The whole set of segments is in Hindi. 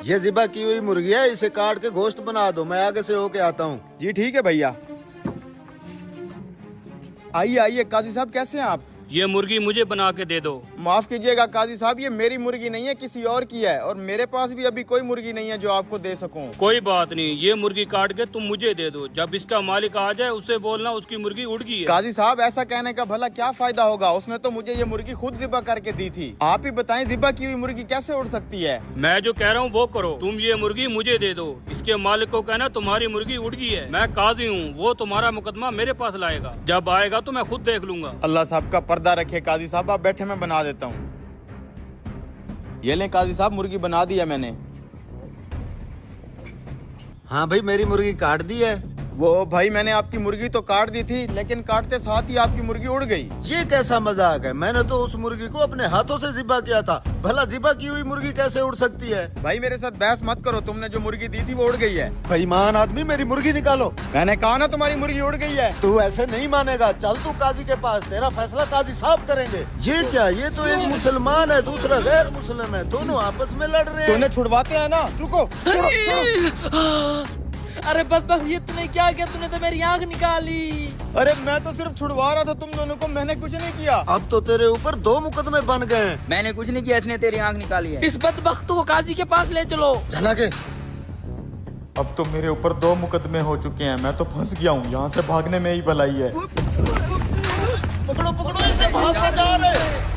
ये ज़िबा की हुई मुर्गी है, इसे काट के गोश्त बना दो, मैं आगे से होके आता हूँ। जी ठीक है भैया। आइए आइए काजी साहब, कैसे हैं आप? ये मुर्गी मुझे बना के दे दो। माफ कीजिएगा काजी साहब, ये मेरी मुर्गी नहीं है, किसी और की है, और मेरे पास भी अभी कोई मुर्गी नहीं है जो आपको दे सकूं। कोई बात नहीं, ये मुर्गी काट के तुम मुझे दे दो। जब इसका मालिक आ जाए उसे बोलना उसकी मुर्गी उड़ गई है। काजी साहब ऐसा कहने का भला क्या फायदा होगा, उसने तो मुझे ये मुर्गी खुद ज़िबा करके दी थी। आप ही बताएं ज़िबा की हुई मुर्गी कैसे उड़ सकती है? मैं जो कह रहा हूँ वो करो, तुम ये मुर्गी मुझे दे दो। इसके मालिक को कहना तुम्हारी मुर्गी उड़ गई है। मैं काजी हूँ, वो तुम्हारा मुकदमा मेरे पास लाएगा। जब आएगा तो मैं खुद देख लूंगा। अल्लाह साहब का पर्दा रखे काजी साहब, आप बैठे, मैं बना देता हूँ। ये लें काजी साहब, मुर्गी बना दी है मैंने। हाँ भाई, मेरी मुर्गी काट दी है। वो भाई मैंने आपकी मुर्गी तो काट दी थी, लेकिन काटते साथ ही आपकी मुर्गी उड़ गई। ये कैसा मजाक है? मैंने तो उस मुर्गी को अपने हाथों से ज़िबा किया था, भला ज़िबा की हुई मुर्गी कैसे उड़ सकती है? भाई मेरे साथ बहस मत करो, तुमने जो मुर्गी दी थी वो उड़ गई है। बेईमान आदमी, मेरी मुर्गी निकालो। मैंने कहा ना तुम्हारी मुर्गी उड़ गई है। तू ऐसे नहीं मानेगा, चल तू काजी के पास, तेरा फैसला काजी साहब करेंगे। ये क्या, ये तो एक मुसलमान है, दूसरा गैर मुस्लिम है, दोनों आपस में लड़ रहे हैं। तूने छुड़वाते हैं ना, रुको। अरे बदबख्त, ये तूने क्या किया? तूने तो मेरी आंख निकाली। अरे मैं तो सिर्फ छुड़वा रहा था तुम दोनों को, मैंने कुछ नहीं किया। अब तो तेरे ऊपर 2 मुकदमे बन गए हैं। मैंने कुछ नहीं किया, इसने तेरी आंख निकाली है। इस बदबख्त को काजी के पास ले चलो। चला के। अब तो मेरे ऊपर 2 मुकदमे हो चुके हैं, मैं तो फंस गया हूँ, यहाँ से भागने में ही भलाई है। पकड़ो पकड़ो इसे, भागते जा रहे।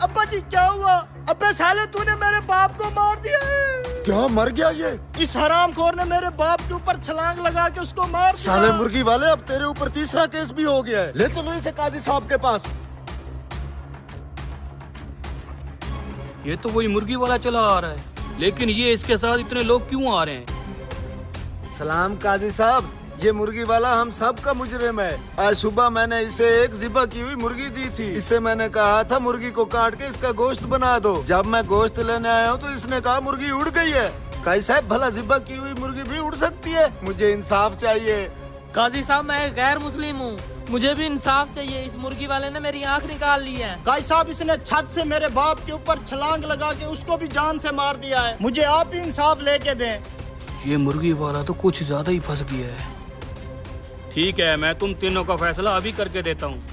अब्बा जी क्या हुआ? अब्बे साले तूने मेरे बाप को मार दिया है। क्या, मर गया ये? इस हरामखोर ने मेरे बाप के ऊपर छलांग लगा के उसको मार दिया। साले मुर्गी वाले, अब तेरे ऊपर तीसरा केस भी हो गया है। ले चलो इसे काजी साहब के पास। ये तो वही मुर्गी वाला चला आ रहा है, लेकिन ये इसके साथ इतने लोग क्यों आ रहे हैं? सलाम काजी साहब, ये मुर्गी वाला हम सब का मुजरिम है। आज सुबह मैंने इसे एक ज़िबा की हुई मुर्गी दी थी। इससे मैंने कहा था मुर्गी को काट के इसका गोश्त बना दो। जब मैं गोश्त लेने आया हूँ तो इसने कहा मुर्गी उड़ गई है। काजी साहब, भला ज़िबा की हुई मुर्गी भी उड़ सकती है? मुझे इंसाफ चाहिए। काजी साहब, मैं गैर मुस्लिम हूँ, मुझे भी इंसाफ चाहिए। इस मुर्गी वाले ने मेरी आंख निकाल ली है। काजी साहब, इसने छत से मेरे बाप के ऊपर छलांग लगा के उसको भी जान से मार दिया है। मुझे आप ही इंसाफ लेके दें। ये मुर्गी वाला तो कुछ ज्यादा ही फंस गया है। ठीक है, मैं तुम तीनों का फैसला अभी करके देता हूँ।